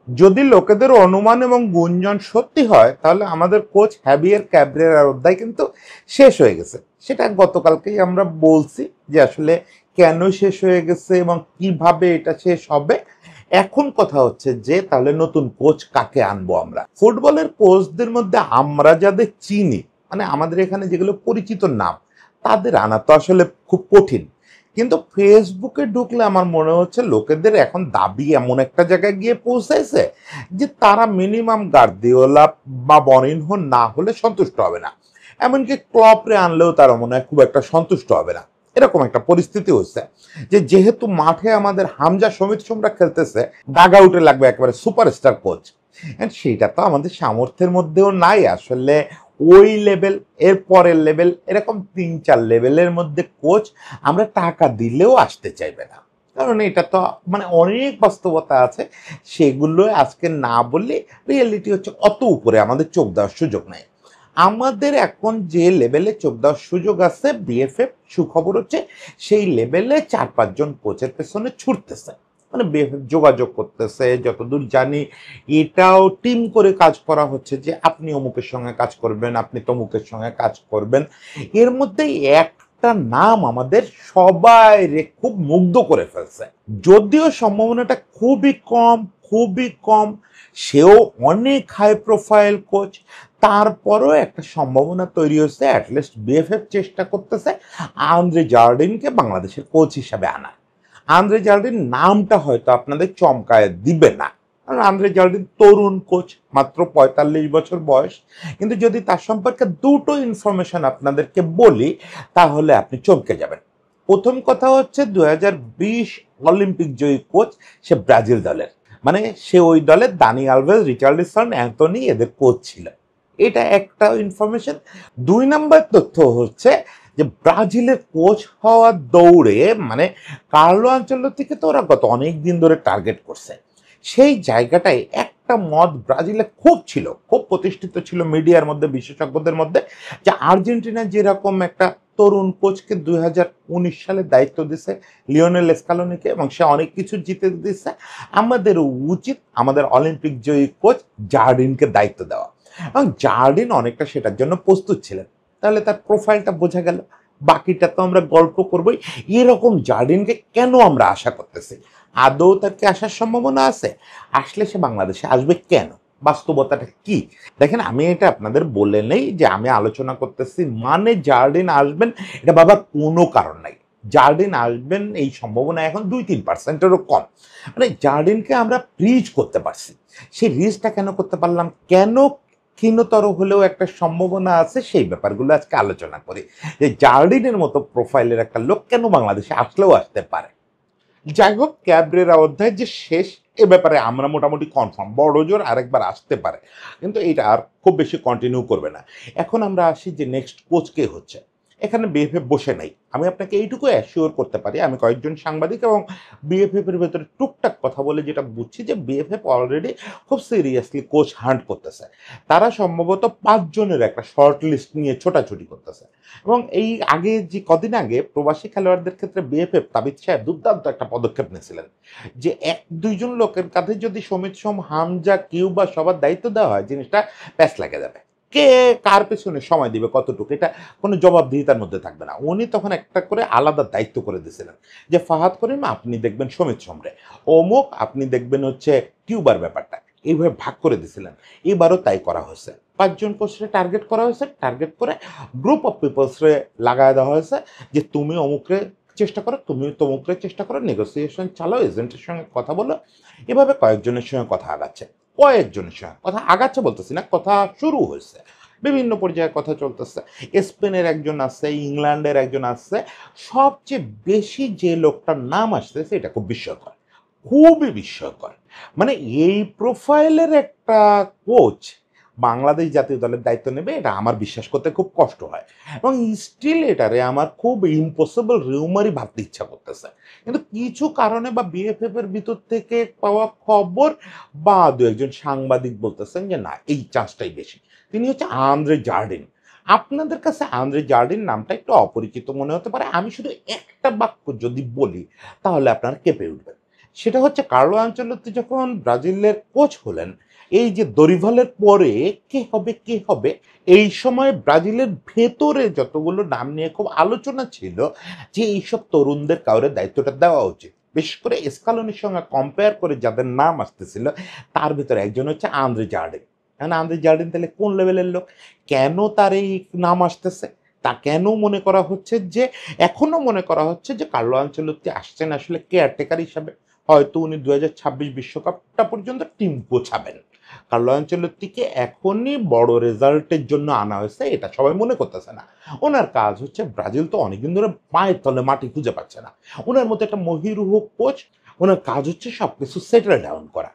যদি লোকেদের অনুমান এবং গুঞ্জন সত্যি হয় তাহলে আমাদের কোচ হ্যাভিয়ের ক্যাব্রেরার অধ্যায় কিন্তু শেষ হয়ে গেছে। সেটা গতকালকেই আমরা বলছি যে আসলে কেন শেষ হয়ে গেছে এবং কিভাবে এটা শেষ হবে। এখন কথা হচ্ছে যে তাহলে নতুন কোচ কাকে আনবো আমরা। ফুটবলের কোচদের মধ্যে আমরা যাদের চিনি, মানে আমাদের এখানে যেগুলো পরিচিত নাম, তাদের আনা তো আসলে খুব কঠিন। কিন্তু ফেসবুকে ঢুকলে আমার মনে হচ্ছে লোকেদের এখন দাবি এমন একটা জায়গায় গিয়ে পৌঁছাইছে যে তারা মিনিমাম গার্দিওলা বা মরিনহো না হলে সন্তুষ্ট হবে না। এমনকি ক্লপরে আনলেও তারা মনে হয় খুব একটা সন্তুষ্ট হবে না। এরকম একটা পরিস্থিতি হচ্ছে যে যেহেতু মাঠে আমাদের হামজা সমিত সোমরা খেলতেছে, ডাগ আউটে লাগবে একেবারে সুপারস্টার কোচ। সেটা তো আমাদের সামর্থ্যের মধ্যেও নাই আসলে। ওই লেভেল, এর পরের লেভেল, এরকম ৩-৪ লেভেলের মধ্যে কোচ আমরা টাকা দিলেও আসতে চাইবে না। কারণ এটা তো মানে অনেক বাস্তবতা আছে, সেগুলো আজকে না বললে রিয়েলিটি হচ্ছে অত উপরে আমাদের চোখ দেওয়ার সুযোগ নেই। আমাদের এখন যে লেভেলে চোখ দেওয়ার সুযোগ আছে বিএফএফ, সুখবর হচ্ছে সেই লেভেলে ৪-৫ জন কোচের পেছনে ছুটতেছে। মানে বিএফএফ যোগাযোগ করতেছে, যতদূর জানি এটাও টিম করে কাজ করা হচ্ছে যে আপনি অমুকের সঙ্গে কাজ করবেন, আপনি তমুকের সঙ্গে কাজ করবেন। এর মধ্যে একটা নাম আমাদের সবাই খুব মুগ্ধ করে ফেলছে, যদিও সম্ভাবনাটা খুবই কম, খুবই কম। সেও অনেক হাই প্রোফাইল কোচ, তারপরও একটা সম্ভাবনা তৈরি হচ্ছে। অ্যাটলিস্ট বিএফএফ চেষ্টা করতেছে আন্দ্রে জার্ডিনকে বাংলাদেশের কোচ হিসাবে আনা। আন্দ্রে জার্ডিন নামটা হয়তো আপনাদের চমকায় দিবে না, কারণ আন্দ্রে জার্ডিন তরুণ কোচ, মাত্র ৪৫ বছর বয়স। কিন্তু যদি তার সম্পর্কে দুটো ইনফরমেশন আপনাদেরকে বলি তাহলে আপনি চমকে যাবেন। প্রথম কথা হচ্ছে ২০২০ অলিম্পিক জয়ী কোচ, সে ব্রাজিল দলের, মানে সে ওই দলের দানি আলভেজ, রিচার্লিসন, অ্যান্থনি এদের কোচ ছিল। এটা একটা ইনফরমেশন। ২ নম্বর তথ্য হচ্ছে যে ব্রাজিলের কোচ হওয়ার দৌড়ে মানে কার্লো আনচেলত্তিকে তো ওরা গত অনেক দিন ধরে টার্গেট করছে। সেই জায়গাটায় একটা মত ব্রাজিলে খুব ছিল, খুব প্রতিষ্ঠিত ছিল মিডিয়ার মধ্যে, বিশেষজ্ঞদের মধ্যে, যে আর্জেন্টিনা যেরকম একটা তরুণ কোচকে ২০১৯ সালে দায়িত্ব দিছে লিওনেল স্কালোনিকে এবং সে অনেক কিছু জিতে দিচ্ছে, আমাদের উচিত আমাদের অলিম্পিক জয়ী কোচ জার্ডিনকে দায়িত্ব দেওয়া। এবং জার্ডিন অনেকটা সেটার জন্য প্রস্তুত ছিলেন। তাহলে তার প্রোফাইলটা বোঝা গেল। বাকিটা তো আমরা গল্প করবোই। এরকম জার্ডিনকে কেন আমরা আশা করতেছি? আদৌ তার কি আসার সম্ভাবনা আছে? আসলে সে বাংলাদেশে আসবে কেন? বাস্তবতাটা কি? দেখেন, আমি এটা আপনাদের বলে নেই যে আমি আলোচনা করতেছি মানে জার্ডিন আসবেন, এটা বাবার কোনো কারণ নাই। জার্ডিন আসবেন এই সম্ভাবনা এখন ২-৩%-এরও কম। মানে জার্ডিনকে আমরা ব্রিজ করতে পারছি। সেই রিজটা কেন করতে পারলাম, কেন ক্ষীণতর হলেও একটা সম্ভাবনা আছে, সেই ব্যাপারগুলো আজকে আলোচনা করি। যে জার্ডিনের মতো প্রোফাইলের একটা লোক কেন বাংলাদেশে আসলেও আসতে পারে। যাই হোক, ক্যাব্রেরা অধ্যায় যে শেষ এ ব্যাপারে আমরা মোটামুটি কনফার্ম, বড় জোর আরেকবার আসতে পারে, কিন্তু এটা আর খুব বেশি কন্টিনিউ করবে না। এখন আমরা আসি যে নেক্সট কোচ কে হচ্ছে। এখানে বিএফএফ বসে নাই, আমি আপনাকে এইটুকু অ্যাসিওর করতে পারি। আমি কয়েকজন সাংবাদিক এবং বিএফএফ এর ভেতরে টুকটাক কথা বলে যেটা বুঝছি যে বিএফএফ অলরেডি খুব সিরিয়াসলি কোচ হান্ট করতেছে। তারা সম্ভবত ৫ জনের একটা শর্ট লিস্ট নিয়ে ছোটাছুটি করতেছে। এবং এই আগে যে কদিন আগে প্রবাসী খেলোয়াড়দের ক্ষেত্রে বিএফএফ তাবিদ সাহেব দুর্দান্ত একটা পদক্ষেপ নিয়েছিলেন যে ১-২ জন লোকের কাঁধে যদি সমিত সোম, হামজা, কিউবা সবার দায়িত্ব দেওয়া হয়, জিনিসটা প্যাচ লাগে যাবে। কে কার পেছনে সময় দিবে, কতটুকু, এটা কোনো জবাবদিহিতার মধ্যে থাকবে না। উনি তখন একটা করে আলাদা দায়িত্ব করে দিয়েছিলেন যে ফাহাদ করিম আপনি দেখবেন সমিত সোমরে, অমুক আপনি দেখবেন হচ্ছে কিউবার ব্যাপারটা, এইভাবে ভাগ করে দিয়েছিলেন। এবারও তাই করা হয়েছে। ৫ জন কোচরে টার্গেট করা হয়েছে, টার্গেট করে গ্রুপ অফ পিপলসরে লাগায় দেওয়া হয়েছে যে তুমি অমুকরে চেষ্টা করো, তুমি তমুকরে চেষ্টা করো, নেগোসিয়েশন চালাও, এজেন্টের সঙ্গে কথা বলো। এভাবে কয়েকজনের সঙ্গে কথা আগাচ্ছে, কয়েকজনের সঙ্গে কথা আগাচ্ছে বলতেছি না, কথা শুরু হয়েছে, বিভিন্ন পর্যায়ে কথা চলতেছে। স্পেনের একজন আছে, ইংল্যান্ডের একজন আছে। সবচেয়ে বেশি যে লোকটার নাম আসতেছে এটা খুব বিস্ময়কর, খুবই বিস্ময়কর। মানে এই প্রোফাইলের একটা কোচ বাংলাদেশ জাতীয় দলের দায়িত্ব নেবে, এটা আমার বিশ্বাস করতে খুব কষ্ট হয়। এবং স্টিল এটারে আমার খুব ইম্পসিবল রিউমারই ভাবতে ইচ্ছা করতেছে। কিন্তু কিছু কারণে বা বিএফএফ এর ভিতর থেকে পাওয়া খবর বা দু একজন সাংবাদিক বলতেছেন যে না, এই চান্সটাই বেশি। তিনি হচ্ছে আন্দ্রে জার্ডিন। আপনাদের কাছে আন্দ্রে জার্ডিন নামটা একটু অপরিচিত মনে হতে পারে। আমি শুধু একটা বাক্য যদি বলি তাহলে আপনারা কেঁপে উঠবেন। সেটা হচ্ছে কার্লো আনচেলত্তি যখন ব্রাজিলের কোচ হলেন, এই যে দরিভালের পরে কে হবে কে হবে, এই সময় ব্রাজিলের ভেতরে যতগুলো নাম নিয়ে খুব আলোচনা ছিল যে এইসব তরুণদের কাউরে দায়িত্বটা দেওয়া উচিত। বিশেষ করে স্কালোনির সঙ্গে কম্পেয়ার করে যাদের নাম আসতেছিল তার ভিতরে একজন হচ্ছে আন্দ্রে জার্ডিন। এখন আন্দ্রে জার্ডিন তাহলে কোন লেভেলের লোক, কেন তার এই নাম আসতেছে, তা কেন মনে করা হচ্ছে যে, এখনো মনে করা হচ্ছে যে কার্লো আনচেলত্তি আসছেন আসলে কেয়ারটেকার হিসাবে, হয়তো উনি 2026 বিশ্বকাপটা পর্যন্ত টিম গোছাবেন। কার্লো আনচেলত্তিকে এখনই বড় রেজাল্টের জন্য আনা হয়েছে এটা সবাই মনে করতেছে না। ওনার কাজ হচ্ছে, ব্রাজিল তো অনেকদিন ধরে পায়ের তলে মাটি খুঁজে পাচ্ছে না, ওনার মতো একটা মহিরুহ কোচ, ওনার কাজ হচ্ছে সবকিছু সেটেল ডাউন করা।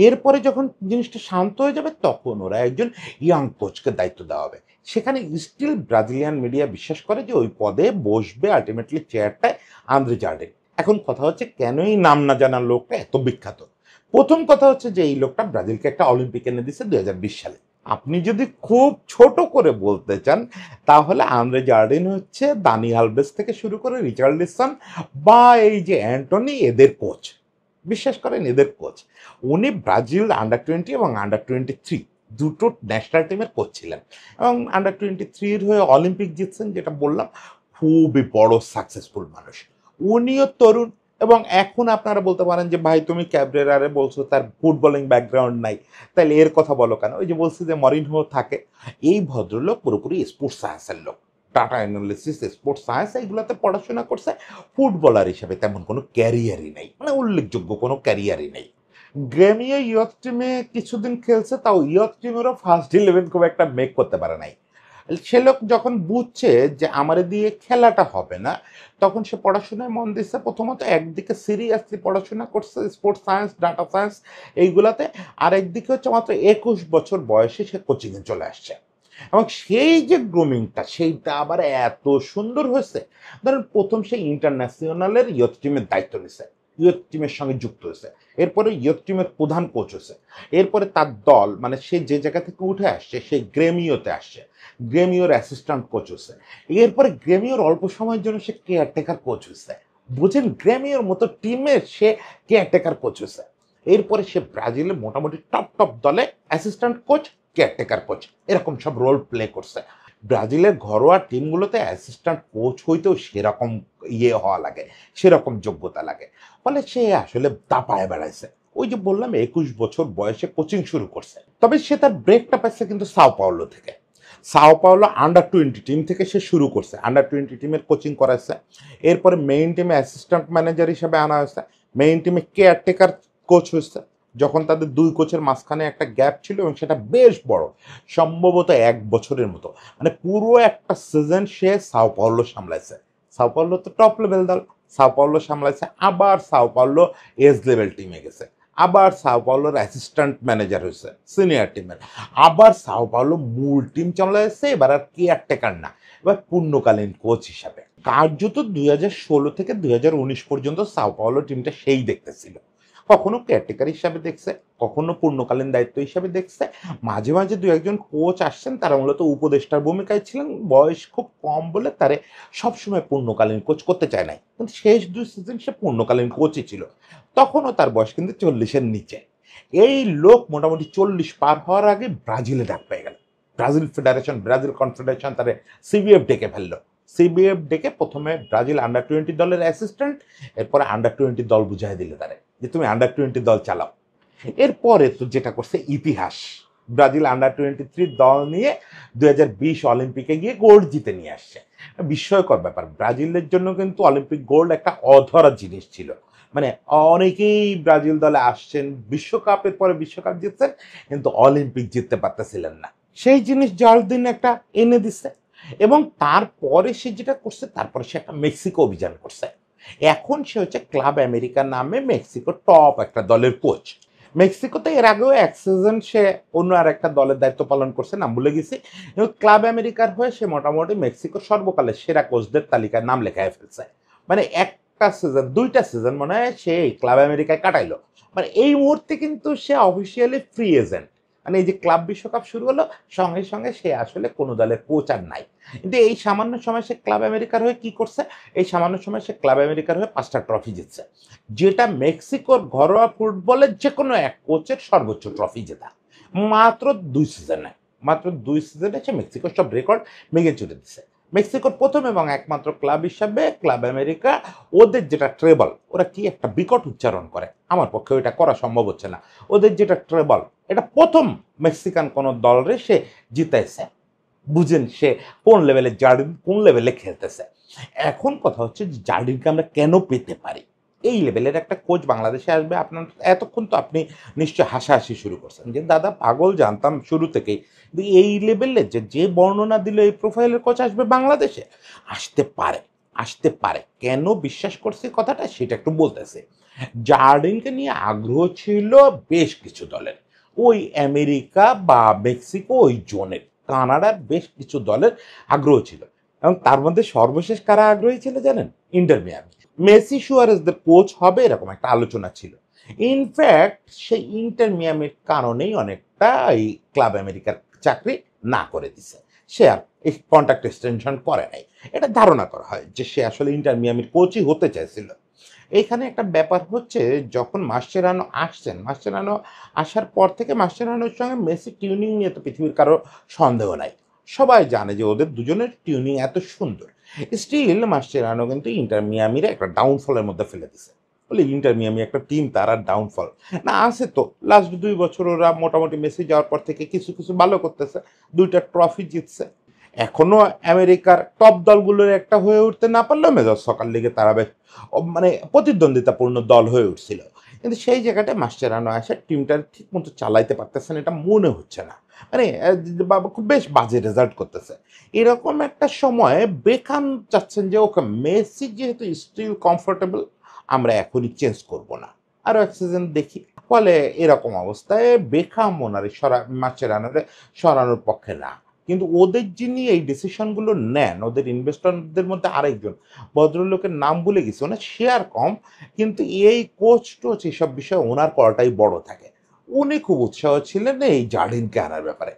এরপরে যখন জিনিসটা শান্ত হয়ে যাবে তখন ওরা একজন ইয়াং কোচকে দায়িত্ব দেওয়া হবে। সেখানে স্টিল ব্রাজিলিয়ান মিডিয়া বিশ্বাস করে যে ওই পদে বসবে আলটিমেটলি চেয়ারটায় আন্দ্রে জার্ডিন। এখন কথা হচ্ছে কেন এই নাম না জানার লোকটা এত বিখ্যাত। প্রথম কথা হচ্ছে যে এই লোকটা ব্রাজিলকে একটা অলিম্পিক এনে দিচ্ছে 2020 সালে। আপনি যদি খুব ছোট করে বলতে চান তাহলে আন্দ্রে জার্ডিন হচ্ছে দানি আলভেস থেকে শুরু করে রিচার্লিসন বা এই যে অ্যান্টনি এদের কোচ। বিশ্বাস করেন এদের কোচ। উনি ব্রাজিল আন্ডার 20 এবং আন্ডার 23 দুটো ন্যাশনাল টিমের কোচ ছিলেন এবং আন্ডার 23-র হয়ে অলিম্পিক জিতছেন, যেটা বললাম খুবই বড় সাকসেসফুল মানুষ। উনিও তরুণ এবং এখন আপনারা বলতে পারেন যে ভাই তুমি ক্যাব্রেরারে বলছো তার ফুটবলিং ব্যাকগ্রাউন্ড নাই, তাহলে এর কথা বলো কেন? ওই যে বলছি যে মরিনহো থাকে। এই ভদ্রলোক পুরোপুরি স্পোর্টস সায়েন্সের লোক, ডাটা অ্যানালিসিস, স্পোর্টস সায়েন্স এইগুলোতে পড়াশোনা করছে। ফুটবলার হিসেবে তেমন কোনো ক্যারিয়ারই নেই, মানে উল্লেখযোগ্য কোনো ক্যারিয়ারই নেই। গ্রেমিও ইয়থ টিমে কিছুদিন খেলছে, তাও ইয়থ টিমেরও ফার্স্ট 11 খুব একটা মেক করতে পারে নাই। সে লোক যখন বুঝছে যে আমারে দিয়ে খেলাটা হবে না, তখন সে পড়াশোনায় মন দিচ্ছে। প্রথমত একদিকে সিরিয়াসলি পড়াশোনা করছে স্পোর্টস সায়েন্স, ডাটা সায়েন্স এইগুলাতে, আর একদিকে হচ্ছে মাত্র 21 বছর বয়সে সে কোচিংয়ে চলে আসছে। এবং সেই যে গ্রুমিংটা সেইটা আবার এত সুন্দর হয়েছে। ধরেন প্রথম সে ইন্টারন্যাশনালের ইয়থ টিমের দায়িত্ব নিছে, ইয়থ টিমের সঙ্গে যুক্ত হয়েছে, এরপরে ইয়থ টিমের প্রধান কোচ হয়েছে, এরপরে তার দল মানে সে যে জায়গা থেকে উঠে আসছে সেই গ্রেমিওতে আসছে, গ্রেমিওর অ্যাসিস্ট্যান্ট কোচ হয়েছে, এরপরে গ্রেমিওর অল্প সময়ের জন্য সে কেয়ারটেকার কোচ হয়েছে। বুঝেন, গ্রেমিওর মতো টিমের সে কেয়ারটেকার কোচ হয়েছে। এরপরে সে ব্রাজিলের মোটামুটি টপ টপ দলে অ্যাসিস্ট্যান্ট কোচ, কেয়ারটেকার কোচ এরকম সব রোল প্লে করছে। ব্রাজিলের ঘরোয়া টিমগুলোতে অ্যাসিস্ট্যান্ট কোচ হইতেও সেরকম হওয়া লাগে, সেরকম যোগ্যতা লাগে। ফলে সে আসলে দাপায় বেড়াইছে। ওই যে বললাম 21 বছর বয়সে কোচিং শুরু করছে, তবে সে তার ব্রেকটা পাচ্ছে কিন্তু সাও পাওলো থেকে। সাও পাওলো আন্ডার 20 টিম থেকে সে শুরু করছে, আন্ডার 20 টিমের কোচিং করাইছে। এরপরে মেইন টিমে অ্যাসিস্ট্যান্ট ম্যানেজার হিসেবে আনা হয়েছে, মেইন টিমে কেয়ারটেকার কোচ হয়েছে যখন তাদের দুই কোচের মাঝখানে একটা গ্যাপ ছিল এবং সেটা বেশ বড়, সম্ভবত 1 বছরের মতো। মানে পুরো একটা সিজন সে সাও পাওলো সামলাইছে। সাও পাওলো তো টপ লেভেল দল, সাও পাওলো সামলাইছে, আবার সাও পাওলো এজ লেভেল টিমে গেছে, আবার সাও পাওলোর অ্যাসিস্ট্যান্ট ম্যানেজার হয়েছে সিনিয়র টিমের, আবার সাও পাওলো মূল টিম চালাইছে, এবার আর কেয়ারটেকার না, এবার পূর্ণকালীন কোচ হিসাবে। কার্যত 2016 থেকে 2019 পর্যন্ত সাও পাওলো টিমটা সেই দেখতেছিল, কখনো কেয়ারটেকার হিসাবে দেখছে, কখনো পূর্ণকালীন দায়িত্ব হিসাবে দেখছে। মাঝে মাঝে দু একজন কোচ আসছেন, তারা মূলত উপদেষ্টার ভূমিকায় ছিলেন, বয়স খুব কম বলে তারে সবসময় পূর্ণকালীন কোচ করতে চায় নাই, কিন্তু শেষ 2 সিজন সে পূর্ণকালীন কোচই ছিল। তখনও তার বয়স কিন্তু 40-এর নিচে। এই লোক মোটামুটি 40 পার হওয়ার আগে ব্রাজিলে ডাক পেয়ে গেল। ব্রাজিল ফেডারেশন, ব্রাজিল কনফেডারেশন তারে সিবিএফ ডেকে ফেললো। সিবিএফ ডেকে প্রথমে ব্রাজিল আন্ডার 20 দলের অ্যাসিস্ট্যান্ট, এরপরে আন্ডার 20 দল বুঝাই দিল তারে যে তুমি আন্ডার 20 দল চালাও। এরপরে তো যেটা করছে ইতিহাস, ব্রাজিল আন্ডার 23 দল নিয়ে 2020 অলিম্পিকে গিয়ে গোল্ড জিতে নিয়ে আসছে। বিস্ময়কর ব্যাপার, ব্রাজিলের জন্য কিন্তু অলিম্পিক গোল্ড একটা অধরা জিনিস ছিল। মানে অনেকেই ব্রাজিল দলে আসছেন, বিশ্বকাপের পরে বিশ্বকাপ জিতছেন, কিন্তু অলিম্পিক জিততে পারতেছিলেন না। সেই জিনিস জার্ডিন একটা এনে দিচ্ছে। এবং তারপরে সে যেটা করছে, তারপরে সে একটা মেক্সিকো অভিযান করছে। এখন সে হচ্ছে ক্লাব আমেরিকা নামে মেক্সিকোর টপ একটা দলের কোচ। মেক্সিকোতে এর আগেও 1 সিজন সে অন্য আর একটা দলের দায়িত্ব পালন করছে, নাম ভুলে গেছি। কিন্তু ক্লাব আমেরিকার হয়ে সে মোটামুটি মেক্সিকোর সর্বকালের সেরা কোচদের তালিকায় নাম লেখায় ফেলছে। মানে একটা সিজন, 2টা সিজন মনে হয় সে ক্লাব আমেরিকায় কাটাইলো। মানে এই মুহূর্তে কিন্তু সে অফিসিয়ালি ফ্রি এজেন্ট, মানে এই যে ক্লাব বিশ্বকাপ শুরু হলো, সঙ্গে সঙ্গে সে আসলে কোনো দলের কোচ আর নাই। কিন্তু এই সামান্য সময় সে ক্লাব আমেরিকার হয়ে কি করছে? এই সামান্য সময় সে ক্লাব আমেরিকার হয়ে ৫টা ট্রফি জিতছে। যেটা মেক্সিকোর ঘরোয়া ফুটবলের যেকোনো এক কোচের সর্বোচ্চ ট্রফি জেতা। মাত্র ২ সিজনে। মাত্র ২ সিজনে সে মেক্সিকোর সব রেকর্ড ভেঙে চুরে দিছে। মেক্সিকোর ১ম এবং একমাত্র ক্লাব হিসাবে ক্লাব আমেরিকা ওদের যেটা ট্রেবল, ওরা কি একটা বিকট উচ্চারণ করে, আমার পক্ষে এটা করা সম্ভব হচ্ছে না। ওদের যেটা ট্রেবল, এটা ১ম মেক্সিকান কোনো দলরে সে জিতাইছে। বুঝেন সে কোন লেভেলে জার্ডিন কোন লেভেলে খেলতেছে। এখন কথা হচ্ছে যে জার্ডিনকে আমরা কেন পেতে পারি? এই লেভেলের একটা কোচ বাংলাদেশে আসবে, আপনার এতক্ষণ তো আপনি নিশ্চয়ই হাসাহাসি শুরু করছেন যে দাদা পাগল, জানতাম শুরু থেকেই। কিন্তু এই লেভেলে যে বর্ণনা দিল এই প্রোফাইলের কোচ আসবে বাংলাদেশে, আসতে পারে, আসতে পারে। কেন বিশ্বাস করছি কথাটা সেটা একটু বলতেছে। জার্ডিনকে নিয়ে আগ্রহ ছিল বেশ কিছু দলের, ওই আমেরিকা বা মেক্সিকো ওই জোনের, কানাডার বেশ কিছু দলের আগ্রহ ছিল। এবং তার মধ্যে সর্বশেষ কারা আগ্রহী ছিল জানেন? Inter Miami. মেসি সুয়ারেজদের কোচ হবে এরকম একটা আলোচনা ছিল। ইনফ্যাক্ট সেই ইন্টার মিয়ামির কারণেই অনেকটা এই ক্লাব আমেরিকার চাকরি না করে দিছে। সে আর এই কন্ট্রাক্ট এক্সটেনশন করে নাই। এটা ধারণা করা হয় যে সে আসলে ইন্টার মিয়ামির কোচই হতে চাইছিল। এইখানে একটা ব্যাপার হচ্ছে, যখন মাসচেরানো আসছেন, মাসচেরানো আসার পর থেকে মাসচেরানোর সঙ্গে মেসি টিউনিং নিয়ে তো পৃথিবীর কারো সন্দেহ নাই। সবাই জানে যে ওদের দুজনের টিউনিং এত সুন্দর। স্টিল মাসচেরানো কিন্তু ইন্টার মিয়ামির একটা ডাউনফলের মধ্যে ফেলে দিছে। বলে ইন্টার মিয়ামি একটা টিম, তার আর ডাউনফল না? আছে তো। লাস্ট ২ বছর ওরা মোটামুটি মেসি যাওয়ার পর থেকে কিছু কিছু ভালো করতেছে, ২টা ট্রফি জিতছে। এখনো আমেরিকার টপ দলগুলোর একটা হয়ে উঠতে না পারলেও মেজর সকার লিগে তারা বেশ মানে প্রতিদ্বন্দ্বিতাপূর্ণ দল হয়ে উঠছিল। কিন্তু সেই জায়গাটায় মাসচেরানো আসে টিমটার ঠিক মতো চালাইতে পারতেছেন এটা মনে হচ্ছে না। মানে খুব বেশ বাজে রেজাল্ট করতেছে। এরকম একটা সময়ে বেকাম চাচ্ছেন যে ওকে মেসি যেহেতু স্টিল কমফোর্টেবল, আমরা এখনই চেঞ্জ করব না, আরও এক সিজন দেখি। ফলে এরকম অবস্থায় বেকাম ওনার মাসচেরানোরে সরানোর পক্ষে না। কিন্তু ওদের যিনি এই ডিসিশনগুলো নেন, ওদের ইনভেস্টরদের মধ্যে আরেকজন ভদ্রলোকের নাম ভুলে গেছি, ওনার শেয়ার কম, কিন্তু এই কোচ টোচ এসব বিষয়ে ওনার করাটাই বড় থাকে। উনি খুব উৎসাহ ছিলেন এই জার্ডিনকে আনার ব্যাপারে।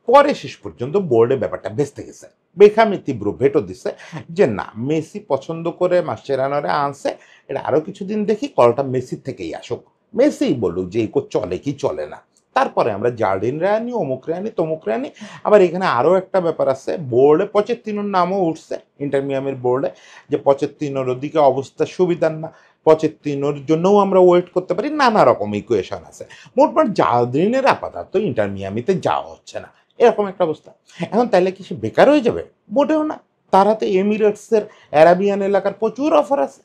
পরে শেষ পর্যন্ত বোর্ডে ব্যাপারটা ভেস্তে গেছে। বেখামি তীব্র ভেটো দিছে যে না, মেসি পছন্দ করে মাসচেরানোরে আনছে, এটা আরও কিছুদিন দেখি, কলটা মেসির থেকেই আসুক, মেসিই বলুক যে এই কোচ চলে কি চলে না, তারপরে আমরা জার্ডিনরে আনি, অমুকরে আনি, তমুকরে আনি। আবার এখানে আরও একটা ব্যাপার আছে, বোর্ডে পচেত্তিনোর নামও উঠছে ইন্টার মিয়ামির বোর্ডে, যে পচেত্তিনোর ওদিকে অবস্থা সুবিধার না, পচেত্তিনোর জন্যও আমরা ওয়েট করতে পারি, নানা রকম ইকুয়েশন আছে। মোটমাট জার্ডিনের আপাতত ইন্টার মিয়ামিতে যাওয়া হচ্ছে না, এরকম একটা অবস্থা। এখন তাইলে কি সে বেকার হয়ে যাবে? মোটেও না। তার হাতে এমিরেটসের অ্যারাবিয়ান এলাকার প্রচুর অফার আছে।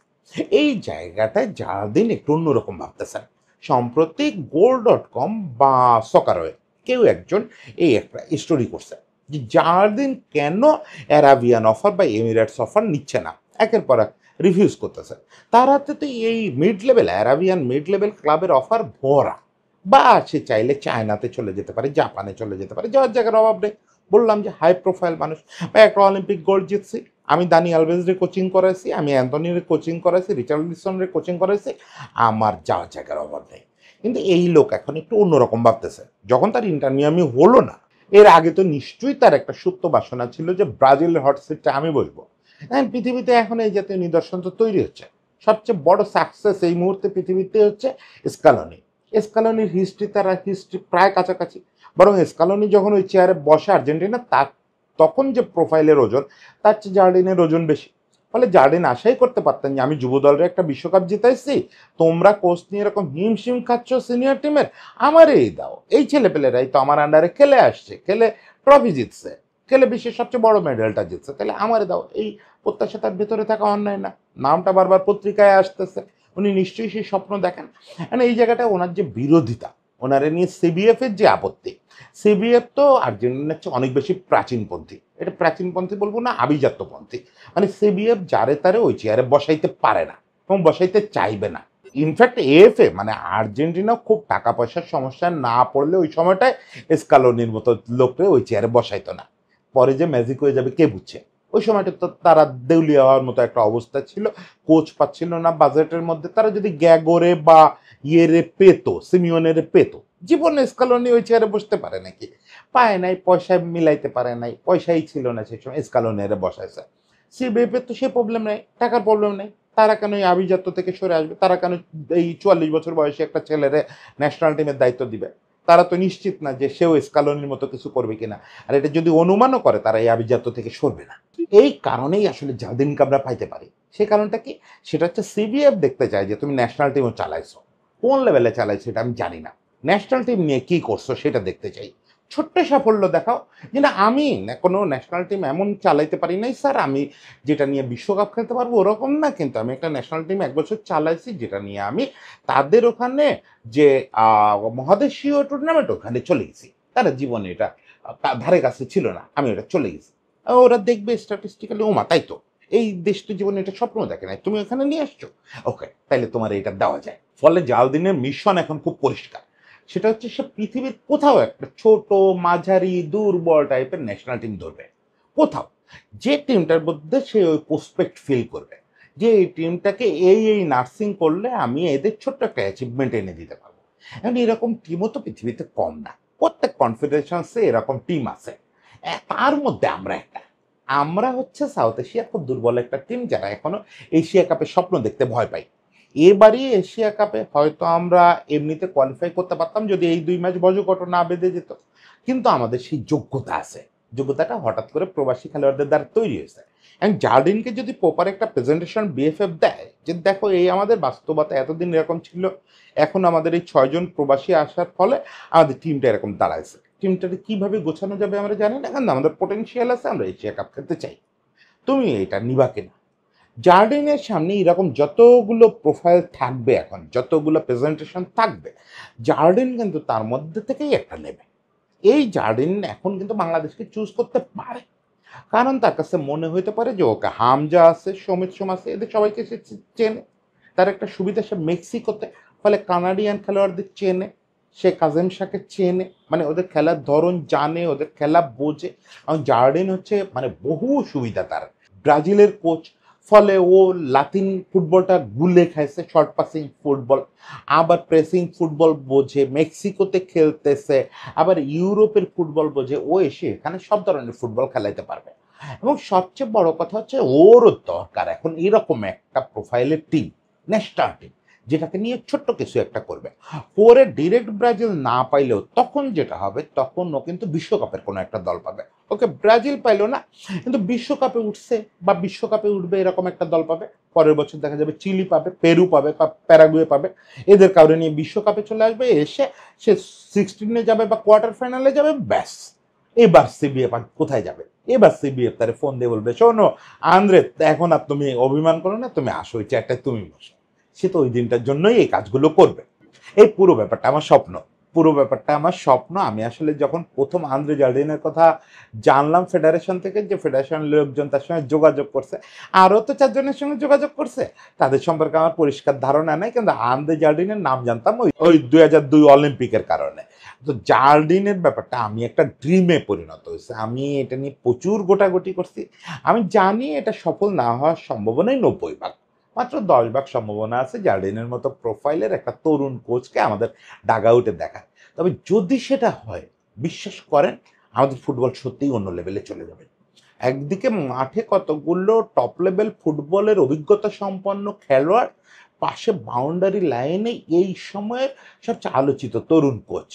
এই জায়গাটায় জার্ডিন একটু অন্যরকম ভাবতেছেন। সম্প্রতি গোল.com বা সকারওয়ে কেউ একজন এই একটা স্টোরি করছে যে জার্ডিন কেন অ্যারাবিয়ান অফার বা এমিরেটস অফার নিচ্ছে না, একের পর এক রিভিউজ করতেছে। তার হাতে তো এই mid level Arabian mid level ক্লাবের অফার ভরা। বা সে চাইলে চায়নাতে চলে যেতে পারে, জাপানে চলে যেতে পারে, যাওয়ার জায়গার অভাব নেই। বললাম যে হাই প্রোফাইল মানুষ, বা একটা অলিম্পিক গোল্ড জিতছি, আমি দানি আলভেজরে কোচিং করাইছি, আমি অ্যান্থনির কোচিং করাইছি, রিচার্ডসনের কোচিং করাইছি, আমার যাওয়ার জায়গার অভাব নেই। কিন্তু এই লোক এখন একটু অন্যরকম ভাবতেছে। যখন তার ইন্টার মিয়ামি হলো না, এর আগে তো নিশ্চয়ই তার একটা সুপ্ত বাসনা ছিল যে ব্রাজিলের হট সিটটা আমি বসবো। হ্যাঁ, পৃথিবীতে এখন এই জাতীয় নিদর্শন তো তৈরি হচ্ছে। সবচেয়ে বড় সাকসেস এই মুহূর্তে পৃথিবীতে হচ্ছে স্কালোনি। স্কালোনির হিস্ট্রি, তারা হিস্ট্রি প্রায় কাছাকাছি। বরং স্কালোনি যখন ওই চেয়ারে বসে আর্জেন্টিনা, তার তখন যে প্রোফাইলের ওজন, তার চেয়ে জার্ডিনের ওজন বেশি। ফলে জার্ডিন আশাই করতে পারতেন যে আমি যুব দলের একটা বিশ্বকাপ জিতাইছি, তোমরা কোচ নিয়ে এরকম হিমশিম খাচ্ছ সিনিয়র টিমের, আমার এই দাও, এই ছেলেপেলেরাই তো আমার আন্ডারে খেলে আসছে, খেলে ট্রফি জিতছে, খেলে বিশ্বের সবচেয়ে বড় মেডেলটা জিতছে, তাহলে আমারে দাও। এই প্রত্যাশা তার ভেতরে থাকা অন্যায় না। নামটা বারবার পত্রিকায় আসতেছে, উনি নিশ্চয়ই সেই স্বপ্ন দেখেন। মানে এই জায়গাটা ওনার যে বিরোধিতা, ওনারে নিয়ে সিবিএফ এর যে আপত্তি, সিবিএফ তো আর্জেন্টিনার চেয়ে অনেক বেশি প্রাচীনপন্থী। এটা প্রাচীনপন্থী বলবো না, আভিজাত্যপন্থী। মানে সিবিএফ যারে তারে ওই চেয়ারে বসাইতে পারে না এবং বসাইতে চাইবে না। ইনফ্যাক্ট এএফএ মানে আর্জেন্টিনা খুব টাকা পয়সার সমস্যা না পড়লে ওই সময়টায় স্কালোনির মতো লোকরে ওই চেয়ারে বসাইতো না। পরে যে ম্যাজিক হয়ে যাবে কে বুঝছে। ওই সময়টা তো তারা দেউলিয়া হওয়ার মতো একটা অবস্থা ছিল, কোচ পাচ্ছিল না বাজেটের মধ্যে। তারা যদি গ্যাগোরে বা ইয়েরে পেতো, সিমিওনের পেতো, জীবনে স্কালোনি ওই চেয়ারে বসতে পারে নাকি? পায় নাই, পয়সায় মিলাইতে পারে নাই, পয়সাই ছিল না সেই সময়, স্কালোনি এর বসাইছে। সিবিএফ এর তো সে প্রবলেম নাই, টাকার প্রবলেম নাই। তারা কেন এই আভিজাত্য থেকে সরে আসবে? তারা কেন এই ৪৪ বছর বয়সী একটা ছেলেরে ন্যাশনাল টিমের দায়িত্ব দিবে? তারা তো নিশ্চিত না যে সেও স্কালোনির মতো কিছু করবে কিনা। আর এটা যদি অনুমানও করে, তারা এই আভিজাত্য থেকে সরবে না। এই কারণেই আসলে জাদিনকে আমরা পাইতে পারি। সে কারণটা কি? সেটা হচ্ছে সিবিএফ দেখতে চায় যে তুমি ন্যাশনাল টিমও চালাইছো, কোন লেভেলে চালাইছো এটা আমি জানি না, ন্যাশনাল টিম নিয়ে কি করছো সেটা দেখতে চাই। ছোট্ট সাফল্য দেখাও যে না, আমি কোনো ন্যাশনাল টিম এমন চালাইতে পারি নাই স্যার, আমি যেটা নিয়ে বিশ্বকাপ খেলতে পারবো ওরকম না, কিন্তু আমি একটা ন্যাশনাল টিম 1 বছর চালাইছি যেটা নিয়ে আমি তাদের ওখানে যে মহাদেশীয় টুর্নামেন্ট ওখানে চলে গেছি। তারা জীবনে এটা ধারে কাছে ছিল না, আমি ওটা চলে গেছি। ওরা দেখবে স্ট্যাটিস্টিক্যালি, ওমা তাই তো, এই দেশটা জীবনে এটা স্বপ্ন দেখে নাই, তুমি ওখানে নিয়ে আসছো, ওকে তাইলে তোমার এটা দেওয়া যায়। ফলে জালদিনের মিশন এখন খুব পরিষ্কার। সেটা হচ্ছে সে পৃথিবীর কোথাও একটা ছোট, মাঝারি, দুর্বল টাইপের ন্যাশনাল টিম ধরবে, কোথাও যে টিমটার মধ্যে সে ওই প্রসপেক্ট ফিল করবে যে এই টিমটাকে এই নার্সিং করলে আমি এদের ছোট্ট একটা অ্যাচিভমেন্ট এনে দিতে পারবো। এখন এরকম টিমও তো পৃথিবীতে কম না, প্রত্যেক কনফেডারেশনসে এরকম টিম আছে। তার মধ্যে আমরা একটা, আমরা হচ্ছে সাউথ এশিয়ার খুব দুর্বল একটা টিম, যারা এখনো এশিয়া কাপের স্বপ্ন দেখতে ভয় পাই। এবারই এশিয়া কাপে হয়তো আমরা এমনিতে কোয়ালিফাই করতে পারতাম যদি এই 2 ম্যাচ বজকট না বেঁধে যেত, কিন্তু আমাদের সেই যোগ্যতা আছে। যোগ্যতাটা হঠাৎ করে প্রবাসী খেলোয়াড়দের দ্বারা তৈরি হয়েছে। এবং জার্ডিনকে যদি প্রপার একটা প্রেজেন্টেশন বিএফএফ দেয় যে দেখো এই আমাদের বাস্তবতা এতদিন এরকম ছিল, এখন আমাদের এই 6 জন প্রবাসী আসার ফলে আমাদের টিমটা এরকম দাঁড়াইছে, টিমটাকে কিভাবে গোছানো যাবে আমরা জানি না, কারণ আমাদের পোটেনশিয়াল আছে, আমরা এশিয়া কাপ খেলতে চাই, তুমি এটা নিবা কিনা? জার্ডিনের সামনে এরকম যতগুলো প্রোফাইল থাকবে, এখন যতগুলো প্রেজেন্টেশন থাকবে, জার্ডিন কিন্তু তার মধ্যে থেকেই একটা নেবে। এই জার্ডিন এখন কিন্তু বাংলাদেশকে চুজ করতে পারে, কারণ তার কাছে মনে হইতে পারে যে ওকে হামজা আছে, সমিত সোম আছে, এদের সবাইকে সে চেনে। তার একটা সুবিধা, সে মেক্সিকোতে, ফলে কানাডিয়ান খেলোয়াড়দের চেনে, সে কাজেম শাহকে চেনে, মানে ওদের খেলার ধরন জানে, ওদের খেলা বোঝে। এবং জার্ডিন হচ্ছে মানে বহু সুবিধা তার, ব্রাজিলের কোচ, ফলে ও লাতিন ফুটবলটা গুলে খাইছে, শর্ট পাসিং ফুটবল, আবার প্রেসিং ফুটবল বোঝে, মেক্সিকোতে খেলতেছে, আবার ইউরোপের ফুটবল বোঝে, ও এসে এখানে সব ধরনের ফুটবল খেলাইতে পারবে। এবং সবচেয়ে বড় কথা হচ্ছে ওরও দরকার এখন এরকম একটা প্রোফাইলের টিম, ন্যাশনাল টিম, যেটাকে নিয়ে ছোট্ট কিছু একটা করবে। পরে ডিরেক্ট ব্রাজিল না পাইলেও তখন যেটা হবে, তখন ও কিন্তু বিশ্বকাপের কোনো একটা দল পাবে। ওকে ব্রাজিল পাইলো না, কিন্তু বিশ্বকাপে উঠছে বা বিশ্বকাপে উঠবে এরকম একটা দল পাবে। পরের বছর দেখা যাবে চিলি পাবে, পেরু পাবে, বা প্যারাগুয়ে পাবে, এদের কারণে নিয়ে বিশ্বকাপে চলে আসবে, এসে সে 16-এ যাবে বা কোয়ার্টার ফাইনালে যাবে, ব্যাস। এবার সিবিএফ আর কোথায় যাবে? এবার সিবিএফ তারে ফোন দিয়ে বলবে, শোনো আন্দ্রে, এখন আর তুমি অভিমান করো না, তুমি আসো, ওই চেয়ারটায় তুমি বসো। সে তো ওই দিনটার জন্যই এই কাজগুলো করবে। এই পুরো ব্যাপারটা আমার স্বপ্ন, পুরো ব্যাপারটা আমার স্বপ্ন। আমি আসলে যখন প্রথম আন্দ্রে জার্ডিনের কথা জানলাম ফেডারেশন থেকে, যে ফেডারেশন লোকজন তার সঙ্গে যোগাযোগ করছে, আরও তো 4 জনের সঙ্গে যোগাযোগ করছে, তাদের সম্পর্কে আমার পরিষ্কার ধারণা নাই, কিন্তু আন্দ্রে জার্ডিনের নাম জানতাম ওই ওই 2002 অলিম্পিকের কারণে। তো জার্ডিনের ব্যাপারটা আমি একটা ড্রিমে পরিণত হয়েছে, আমি এটা নিয়ে প্রচুর গোটাগুটি করছি। আমি জানি এটা সফল না হওয়ার সম্ভাবনাই 90 ভাগ, মাত্র 10 ভাগ সম্ভাবনা আছে জার্ডিনের মতো প্রোফাইলের একটা তরুণ কোচকে আমাদের ডাগআউটে দেখার। তবে যদি সেটা হয়, বিশ্বাস করেন আমাদের ফুটবল সত্যিই অন্য লেভেলে চলে যাবে। একদিকে মাঠে কতগুলো টপ লেভেল ফুটবলের অভিজ্ঞতা সম্পন্ন খেলোয়াড়, পাশে বাউন্ডারি লাইনে এই সময়ের সবচেয়ে আলোচিত তরুণ কোচ,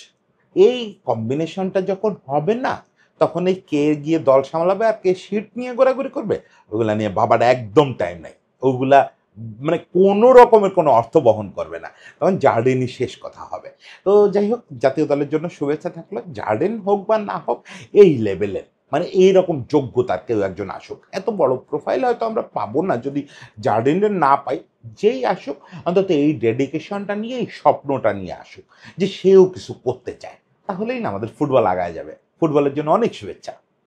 এই কম্বিনেশনটা যখন হবে না, তখন এই কে গিয়ে দল সামলাবে আর কে সিট নিয়ে ঘোরাঘুরি করবে, ওগুলা নিয়ে বাবার একদম টাইম নাই। ওগুলা মানে কোনো রকমের কোনো অর্থ বহন করবে না, তখন জার্ডিনই শেষ কথা হবে। তো যাই হোক, জাতীয় দলের জন্য শুভেচ্ছা থাকলো। জার্ডিন হোক বা না হোক, এই লেভেলের মানে এইরকম যোগ্যতার কেউ একজন আসুক। এত বড় প্রোফাইল হয়তো আমরা পাবো না যদি জার্ডিনের না পাই, যেই আসুক অন্তত এই ডেডিকেশনটা নিয়ে, এই স্বপ্নটা নিয়ে আসুক যে সেও কিছু করতে চায়, তাহলেই না আমাদের ফুটবল আগায় যাবে। ফুটবলের জন্য অনেক শুভেচ্ছা।